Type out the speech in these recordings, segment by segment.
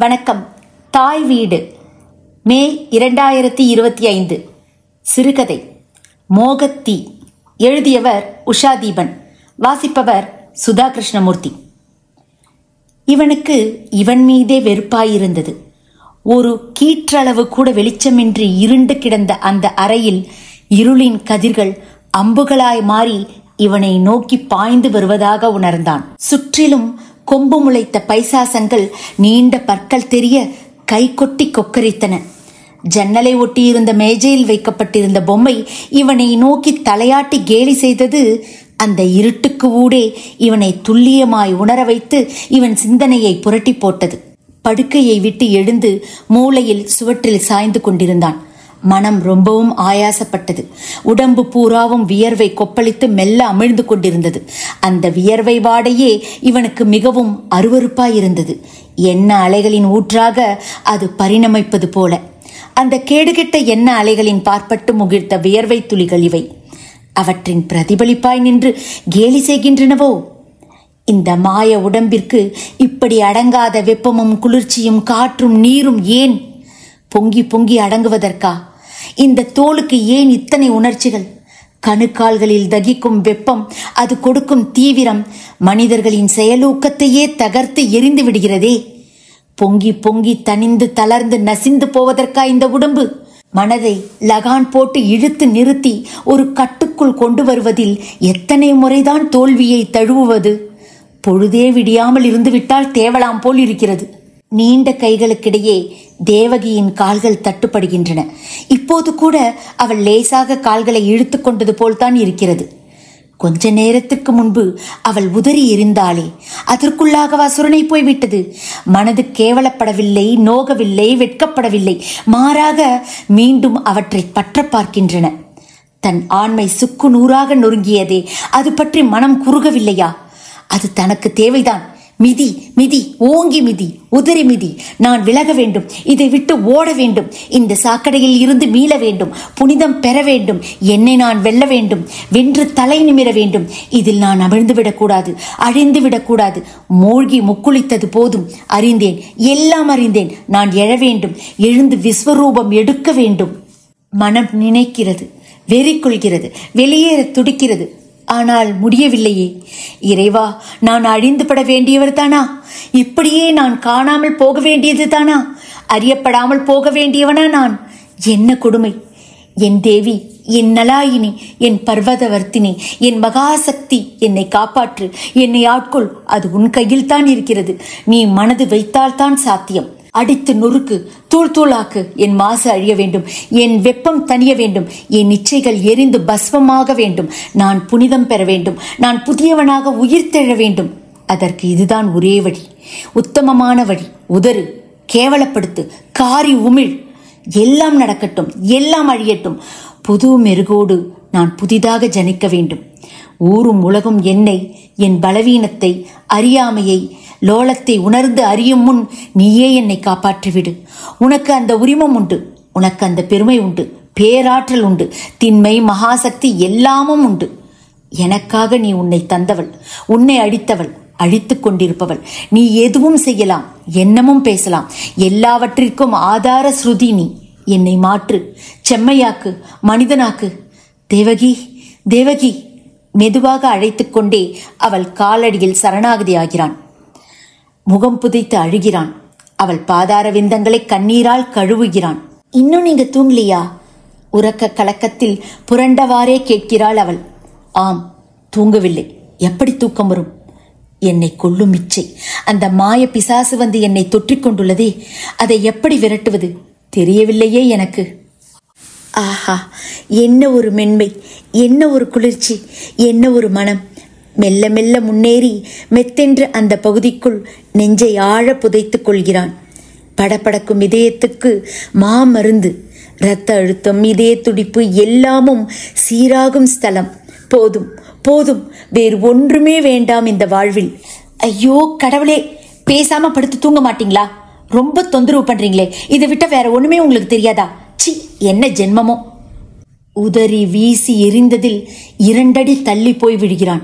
வணக்கம். தாய் வீடு, மே 2025. சிறுகதை மோகத்தீ. எழுதியவர் உஷா தீபன். வாசிப்பவர் சுதா கிருஷ்ணமூர்த்தி. இவனுக்கு இவன் மீதே வெறுப்பாயிருந்தது. ஒரு கீற்றளவு கூட வெளிச்சமின்றி இருண்டு கிடந்த அந்த அறையில் இருளின் கதிர்கள் அம்புகளாய் மாறி இவனை நோக்கி பாய்ந்து வருவதாக உணர்ந்தான். சுற்றிலும் கொம்பு முளைத்த பைசாசங்கள் நீண்ட பற்கள் தெரிய கை கொட்டி கொக்கரித்தன. ஜன்னலை ஒட்டியிருந்த மேஜையில் வைக்கப்பட்டிருந்த பொம்மை இவனை நோக்கி தலையாட்டி கேலி செய்தது அந்த இருட்டுக்கு ஊடே இவனை துல்லியமாய் உணர வைத்து இவன் சிந்தனையை புரட்டி போட்டது. படுக்கையை விட்டு எழுந்து மூலையில் சுவற்றில் சாய்ந்து கொண்டிருந்தான். மனம் ரொம்பவும் ஆயாசப்பட்டது. உடம்பு பூராவும் வியர்வை கொப்பளித்து மெல்ல அமிழ்ந்து கொண்டிருந்தது. அந்த வியர்வை வாடையே இவனுக்கு மிகவும் அருவருப்பாயிருந்தது. எண்ண அலைகளின் ஊற்றாக அது பரிணமிப்பது போல. அந்த கேடுகெட்ட எண்ண அலைகளின் பார்ப்பட்டு முகிழ்த்த வியர்வை துளிகள் இவை. அவற்றின் பிரதிபலிப்பாய் நின்று கேலி செய்கின்றனவோ? இந்த மாய உடம்பிற்கு இப்படி அடங்காத வெப்பமும் குளிர்ச்சியும் காற்றும் நீரும் ஏன்? பொங்கி பொங்கி அடங்குவதற்கா? இந்த தோலுக்கு ஏன் இத்தனை உணர்ச்சிகள்? கணுக்கால்களில் தகிக்கும் வெப்பம், அது கொடுக்கும் தீவிரம் மனிதர்களின் செயலூக்கத்தையே தகர்த்து எரிந்து விடுகிறதே. பொங்கி பொங்கி தனிந்து தளர்ந்து நசிந்து போவதற்கா இந்த உடம்பு? மனதை லகான் போட்டு இழுத்து நிறுத்தி ஒரு கட்டுக்குள் கொண்டு வருவதில் எத்தனை முறைதான் தோல்வியை தழுவுவது? பொழுதே விடியாமல் இருந்துவிட்டால் தேவலாம் போல் இருக்கிறது. நீண்ட கைகளுக்கிடையே தேவகியின் கால்கள் தட்டுப்படுகின்றன. இப்போது கூட அவள் லேசாக கால்களை இழுத்து கொண்டது போல்தான் இருக்கிறது. கொஞ்ச நேரத்திற்கு முன்பு அவள் உதறி எறிந்தாளே, அதற்குள்ளாகவா சுரணை போய்விட்டது? மனது கேவலப்படவில்லை, நோகவில்லை, வெட்கப்படவில்லை. மாறாக மீண்டும் அவற்றை பற்ற பார்க்கின்றன. தன் ஆண்மை சுக்கு நூறாக நொறுங்கியதே, அது பற்றி மனம் குறுகவில்லையா? அது தனக்கு தேவைதான். மிதி மிதி, ஓங்கி மிதி, உதறி மிதி. நான் விலக வேண்டும், இதை விட்டு ஓட வேண்டும், இந்த சாக்கடையில் இருந்து மீள வேண்டும், புனிதம் பெற வேண்டும், என்னை நான் வெல்ல வேண்டும், வென்று தலை நிமிர வேண்டும். இதில் நான் அமிழ்ந்து விடக்கூடாது, அழிந்து விடக்கூடாது. மூழ்கி முக்குளித்தது போதும். அறிந்தேன், எல்லாம் அறிந்தேன். நான் எழ வேண்டும், எழுந்து விஸ்வரூபம் எடுக்க வேண்டும். மனம் நினைக்கிறது, வெறி கொள்கிறது, வெளியேற துடிக்கிறது. ஆனால் முடியவில்லையே. இறைவா, நான் அழிந்து பட வேண்டியவர் தானா? இப்படியே நான் காணாமல் போக வேண்டியது தானா? அறியப்படாமல் போக வேண்டியவனா நான்? என்ன கொடுமை! என் தேவி, என் நலாயினி, என் பர்வதவர்த்தினி, என் மகாசக்தி, என்னை காப்பாற்று, என்னை ஆட்கொள். அது உன் கையில் தான் இருக்கிறது. நீ மனது வைத்தால்தான் சாத்தியம். அடித்து நொறுக்கு, தூள் தூளாக்கு. என் மாசு அழிய வேண்டும், என் வெப்பம் தணிய வேண்டும், என் இச்சைகள் எரிந்து பஸ்வமாக வேண்டும். நான் புனிதம் பெற வேண்டும், நான் புதியவனாக உயிர் தெழ வேண்டும். அதற்கு இதுதான் ஒரே வழி, உத்தமமான வழி. உதறு, கேவலப்படுத்து, காரி உமிழ். எல்லாம் நடக்கட்டும், எல்லாம் அழியட்டும். புது மெருகோடு நான் புதிதாக ஜனிக்க வேண்டும். ஊரும் உலகும் என்னை, என் பலவீனத்தை, அறியாமையை, லோலத்தை உணர்ந்து அறியும் முன் நீயே என்னை காப்பாற்றிவிடு. உனக்கு அந்த உரிமம் உண்டு, உனக்கு அந்த பெருமை உண்டு, பேராற்றல் உண்டு, திண்மை, மகாசக்தி எல்லாமும் உண்டு. எனக்காக நீ உன்னை தந்தவள், உன்னை அடித்தவள், அழித்துக் கொண்டிருப்பவள். நீ எதுவும் செய்யலாம், என்னமும் பேசலாம். எல்லாவற்றிற்கும் ஆதார ஸ்ருதி நீ. என்னை மாற்று, செம்மையாக்கு, மனிதனாக்கு. தேவகி, தேவகி. மெதுவாக அழைத்துக் கொண்டே அவள் காலடியில் சரணாகதி ஆகிறான். முகம் புதைத்து அழுகிறான். அவள் பாதார விந்தங்களை கண்ணீரால் கழுவுகிறான். இன்னும் நீங்க தூங்கலையா? உறக்க கலக்கத்தில் புரண்டவாறே கேட்கிறாள் அவள். ஆம், தூங்கவில்லை. எப்படி தூக்கம் வரும்? என்னை கொல்லும் இச்சை, அந்த மாய பிசாசு வந்து என்னை தொற்றிக் கொண்டுள்ளதே, அதை எப்படி விரட்டுவது தெரியவில்லையே எனக்கு. ஆஹா, என்ன ஒரு மென்மை, என்ன ஒரு குளிர்ச்சி, என்ன ஒரு மனம். மெல்ல மெல்ல முன்னேறி மெத்தென்று அந்த பகுதிக்குள் நெஞ்சை ஆழ புதைத்துக் கொள்கிறான். படபடக்கும் இதயத்துக்கு மாமருந்து. இரத்த அழுத்தம், இதய துடிப்பு எல்லாமும் சீராகும் ஸ்தலம். போதும் போதும், வேறு ஒன்றுமே வேண்டாம் இந்த வாழ்வில். ஐயோ கடவுளே, பேசாம படுத்து தூங்க மாட்டீங்களா? ரொம்ப தொந்தரவு பண்றீங்களே. இதை விட்ட வேற ஒண்ணுமே உங்களுக்கு தெரியாதா? சி, என்ன ஜென்மமோ! உதறி வீசி எரிந்ததில் 2 அடி தள்ளி போய் விடுகிறான்.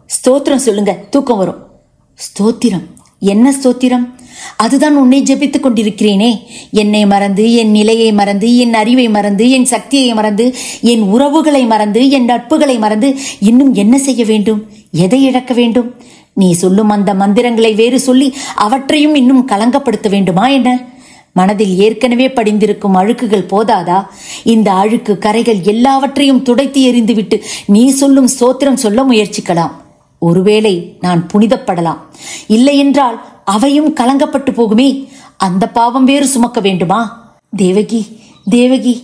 ஸ்தோத்திரம் சொல்லுங்க, தூக்கம் வரும். ஸ்தோத்திரம்? என்ன ஸ்தோத்திரம்? அதுதான் உன்னை ஜெபித்துக் கொண்டிருக்கிறேனே. என்னை மறந்து, என் நிலையை மறந்து, என் அறிவை மறந்து, என் சக்தியை மறந்து, என் உறவுகளை மறந்து, என் நட்புகளை மறந்து இன்னும் என்ன செய்ய வேண்டும்? எதை இழக்க வேண்டும்? நீ சொல்லும் அந்த மந்திரங்களை வேறு சொல்லி அவற்றையும் இன்னும் கலங்கப்படுத்த வேண்டுமா என்ன? மனதில் ஏற்கனவே படிந்திருக்கும் அழுக்குகள் போதாதா? இந்த அழுக்கு கரைகள் எல்லாவற்றையும் துடைத்து எறிந்துவிட்டு நீ சொல்லும் ஸ்தோத்திரம் சொல்ல முயற்சிக்கலாம். ஒருவேளை நான் புனிதப்படலாம். இல்லை என்றால் அவையும் கலங்கப்பட்டு போகுமே. அந்த பாவம் வேறு சுமக்க வேண்டுமா? தேவகி, தேவகி,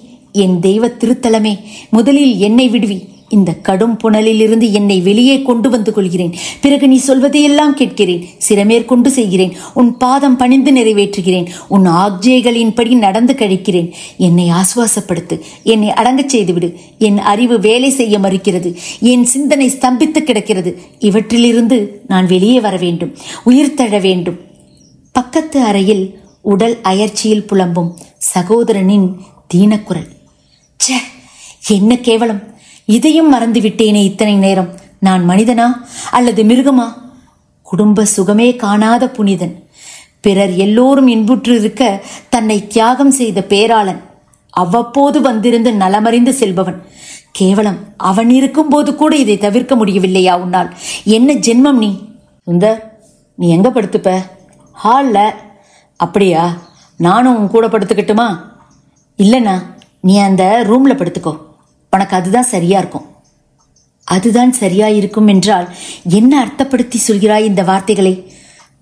என் தெய்வ திருத்தலமே, முதலில் என்னை விடுவி. இந்த கடும் புனலில் இருந்து என்னை வெளியே கொண்டு வந்து கொள்கிறேன். பிறகு நீ சொல்வதையெல்லாம் கேட்கிறேன். சிரமேற்கொண்டு செய்கிறேன். உன் பாதம் பணிந்து நிறைவேற்றுகிறேன். உன் ஆக்ஞைகளின்படி நடந்து கழிக்கிறேன். என்னை ஆசுவாசப்படுத்து. என்னை அடங்கச் செய்துவிடு. என் அறிவு வேலை செய்ய மறுக்கிறது. என் சிந்தனை ஸ்தம்பித்து கிடக்கிறது. இவற்றிலிருந்து நான் வெளியே வர வேண்டும். உயிர் தழ வேண்டும். பக்கத்து அறையில் உடல் அயற்சியில் புலம்பும் சகோதரனின் தீனக்குரல். ச்சே, என்ன கேவலம்! இதையும் மறந்து விட்டேனே இத்தனை நேரம். நான் மனிதனா அல்லது மிருகமா? குடும்ப சுகமே காணாத புனிதன், பிறர் எல்லோரும் இன்புற்று இருக்க தன்னை தியாகம் செய்த பேராளன், அவ்வப்போது வந்திருந்து நலமறிந்து செல்பவன். கேவலம், அவன் இருக்கும் போது கூட இதை தவிர்க்க முடியவில்லையா உன்னால்? என்ன ஜென்மம் நீ? சுந்தர், நீ எங்க படுத்துப்ப? ஹால்ல. அப்படியா? நானும் உன் கூட படுத்துக்கட்டுமா? இல்லைண்ணா, நீ அந்த ரூம்ல படுத்துக்கோ. உனக்கு அதுதான் சரியா இருக்கும். அதுதான் சரியா இருக்கும் என்றால் என்ன அர்த்தப்படுத்தி சொல்கிறாய் இந்த வார்த்தைகளை?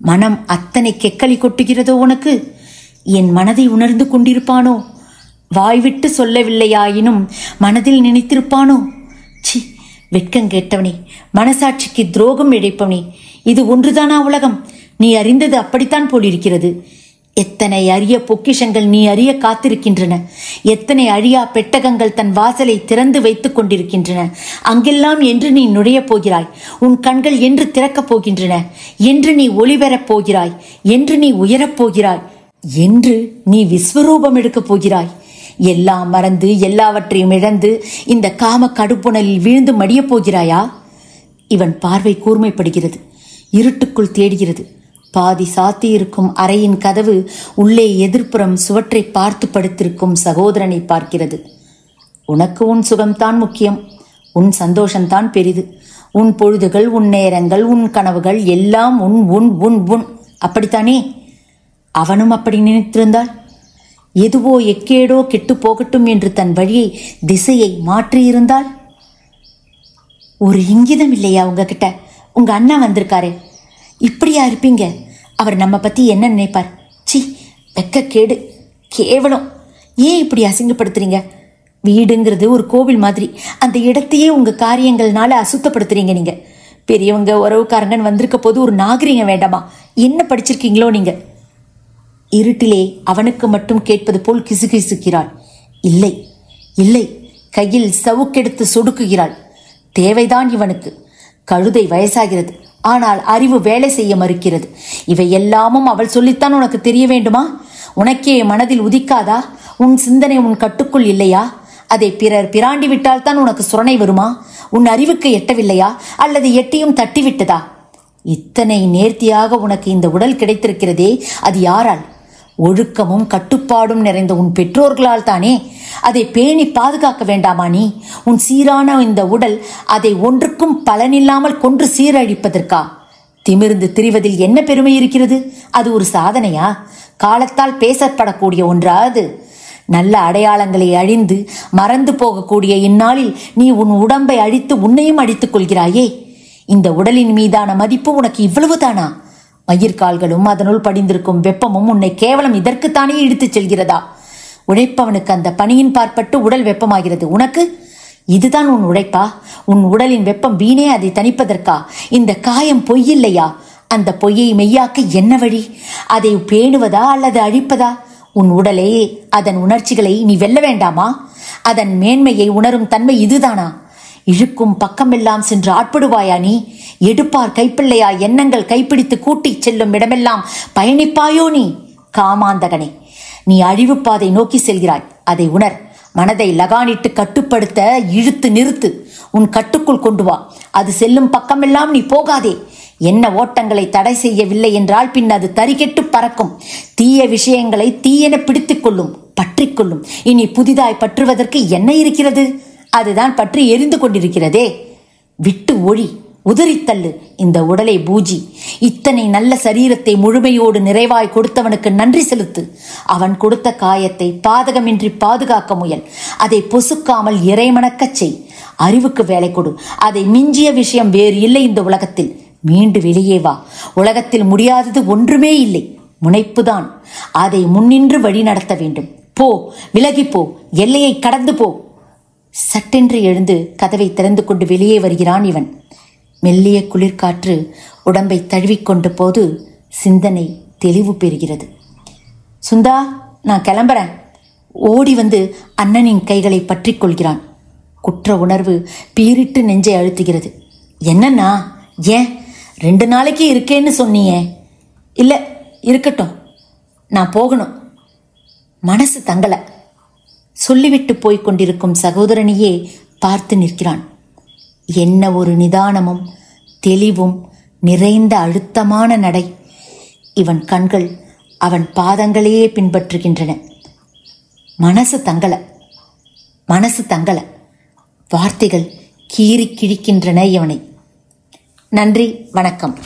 மனம் அத்தனை கெக்களி கொட்டுகிறதோ உனக்கு? என் மனதை உணர்ந்து கொண்டிருப்பானோ? வாய்விட்டு சொல்லவில்லையாயினும் மனதில் நினைத்திருப்பானோ? சி, வெட்கம் கேட்டவனே, மனசாட்சிக்கு துரோகம் இழைப்பவனே, இது ஒன்றுதானா உலகம்? நீ அறிந்தது அப்படித்தான் போலிருக்கிறது. எத்தனை அரிய பொக்கிஷங்கள் நீ அறிய காத்திருக்கின்றன. எத்தனை அழியா பெட்டகங்கள் தன் வாசலை திறந்து வைத்துக் கொண்டிருக்கின்றன. அங்கெல்லாம் என்று நீ நுழையப் போகிறாய். உன் கண்கள் என்று திறக்கப் போகின்றன. என்று நீ ஒளிபெறப் போகிறாய். என்று நீ உயரப் போகிறாய். என்று நீ விஸ்வரூபம் எடுக்கப் போகிறாய். எல்லாம் மறந்து, எல்லாவற்றையும் இழந்து இந்த காம கடுப்புணலில் வீழ்ந்து மடியப் போகிறாயா? இவன் பார்வை கூர்மைப்படுகிறது. இருட்டுக்குள் தேடுகிறது. பாதி சாத்தியிருக்கும் அறையின் கதவு உள்ளே எதிர்ப்புறம் சுவற்றை பார்த்து படுத்திருக்கும் சகோதரனை பார்க்கிறது. உனக்கு உன் சுகம்தான் முக்கியம். உன் சந்தோஷம்தான் பெரிது. உன் பொழுதுகள், உன் நேரங்கள், உன் கனவுகள் எல்லாம் உன் உன் உன் உன் அப்படித்தானே? அவனும் அப்படி நினைத்திருந்தால், எதுவோ எக்கேடோ கெட்டு போகட்டும் என்று தன் வழியை, திசையை மாற்றியிருந்தால்? ஒரு இங்கிதம் இல்லையா உங்ககிட்ட? உங்க அண்ணா வந்திருக்காரே, இப்படியா இருப்பீங்க? அவர் நம்ம பத்தி என்ன நினைப்பார்? சி, வெக்க கேடு, கேவலம். ஏன் இப்படி அசிங்கப்படுத்துறீங்க? வீடுங்கிறது ஒரு கோவில் மாதிரி. அந்த இடத்தையே உங்க காரியங்கள்னால அசுத்தப்படுத்துறீங்க நீங்க. பெரியவங்க, உறவுக்காரங்கன்னு வந்திருக்க போது ஒரு நாகரிகம் வேண்டாமா? என்ன படிச்சிருக்கீங்களோ நீங்க? இருட்டிலே அவனுக்கு மட்டும் கேட்பது போல் கிசுகிசுக்கிறாள். இல்லை இல்லை, கையில் சவுக்கெடுத்து சொடுக்குகிறாள். தேவைதான் இவனுக்கு. கழுதை வயசாகிறது, ஆனால் அறிவு வேலை செய்ய மறுக்கிறது. இவை எல்லாமும் அவள் சொல்லித்தான் உனக்கு தெரிய வேண்டுமா? உனக்கே மனதில் உதிக்காதா? உன் சிந்தனை உன் கட்டுக்குள் இல்லையா? அதை பிறர் பிராண்டி விட்டால் தான் உனக்கு சுரணை வருமா? உன் அறிவுக்கு எட்டவில்லையா? அல்லது எட்டியும் தட்டிவிட்டதா? இத்தனை நேர்த்தியாக உனக்கு இந்த உடல் கிடைத்திருக்கிறதே, அது யாரால்? ஒழுக்கமும் கட்டுப்பாடும் நிறைந்த உன் பெற்றோர்களால் தானே. அதை பேணி பாதுகாக்க வேண்டாமா நீ? உன் சீரான இந்த உடல் அதை ஒன்றுக்கும் பலனில்லாமல் கொன்று சீரழிப்பதற்கா? திமிர்ந்து திரிவதில் என்ன பெருமை இருக்கிறது? அது ஒரு சாதனையா? காலத்தால் பேசப்படக்கூடிய ஒன்றா அது? நல்ல அடையாளங்களை அழிந்து மறந்து போகக்கூடிய இந்நாளில் நீ உன் உடம்பை அழித்து உன்னையும் அடித்துக் கொள்கிறாயே. இந்த உடலின் மீதான மதிப்பு உனக்கு இவ்வளவுதானா? மயிர்கால்களும் அதனுள் படிந்திருக்கும் வெப்பமும் உன்னை கேவலம் இதற்குத்தானே இழுத்துச் செல்கிறதா? உழைப்பவனுக்கு அந்த பனியின் பார்ப்பட்டு உடல் வெப்பமாகிறது. உனக்கு இதுதான் உன் உழைப்பா? உன் உடலின் வெப்பம் வீணே அதை தணிப்பதற்கா? இந்த காயம் பொய்யில்லையா? அந்த பொய்யை மெய்யாக்க என்ன வழி? அதை பேணுவதா அல்லது அழிப்பதா? உன் உடலே, அதன் உணர்ச்சிகளை நீ வெல்ல வேண்டாமா? அதன் மேன்மையை உணரும் தன்மை இதுதானா? இழுக்கும் பக்கமெல்லாம் சென்று ஆட்படுவாயா நீ? எடுப்பார் கைப்பிள்ளையா எண்ணங்கள் கைப்பிடித்து கூட்டிச் செல்லும் இடமெல்லாம் பயணிப்பாயோ நீ? காமாந்தகனே, நீ அழிவு பாதை நோக்கி செல்கிறாய். அதை உணர். மனதை லகானிட்டு கட்டுப்படுத்த இழுத்து நிறுத்து. உன் கட்டுக்குள் கொண்டு வா. அது செல்லும் பக்கமெல்லாம் நீ போகாதே. என்ன ஓட்டங்களை தடை செய்யவில்லை என்றால் பின் அது தறிகெட்டு பறக்கும். தீய விஷயங்களை தீயென பிடித்துக் கொள்ளும், பற்றிக்கொள்ளும். இனி புதிதாய் பற்றுவதற்கு என்ன இருக்கிறது? அதுதான் பற்றி எரிந்து கொண்டிருக்கிறதே. விட்டு ஒழி, உதறித்தள்ளு இந்த உடலை பூஜி. இத்தனை நல்ல சரீரத்தை முழுமையோடு நிறைவாய் கொடுத்தவனுக்கு நன்றி செலுத்து. அவன் கொடுத்த காயத்தை பாதகமின்றி பாதுகாக்க முயல். அதை பொசுக்காமல் இறைமணக்கச் செய். அறிவுக்கு வேலை கொடு. அதை மிஞ்சிய விஷயம் வேறு இல்லை இந்த உலகத்தில். மீண்டு வெளியே வா. உலகத்தில் முடியாதது ஒன்றுமே இல்லை. முனைப்புதான். அதை முன்னின்று வழி நடத்த வேண்டும். போ, விலகிப்போ, எல்லையை கடந்து போ. சட்டென்று எழுந்து கதவை திறந்து கொண்டு வெளியே வருகிறான் இவன். மெல்லிய குளிர்காற்று உடம்பை தழுவிக்கொண்ட போது சிந்தனை தெளிவு பெறுகிறது. சுந்தா, நான் கிளம்புறேன். ஓடி வந்து அண்ணனின் கைகளை பற்றி கொள்கிறான். குற்ற உணர்வு பீரிட்டு நெஞ்சை அழுத்துகிறது. என்னன்னா, ஏன் 2 நாளைக்கு இருக்கேன்னு சொன்னியே? இல்லை, இருக்கட்டும், நான் போகணும். மனசு தங்கல. சொல்லிவிட்டு போய்க் கொண்டிருக்கும் சகோதரனையே பார்த்து நிற்கிறான். என்ன ஒரு நிதானமும் தெளிவும் நிறைந்த அழுத்தமான நடை. இவன் கண்கள் அவன் பாதங்களையே பின்பற்றுகின்றன. மனசு தங்கல. வார்த்தைகள் கீறி கிழிக்கின்றன இவனை. நன்றி, வணக்கம்.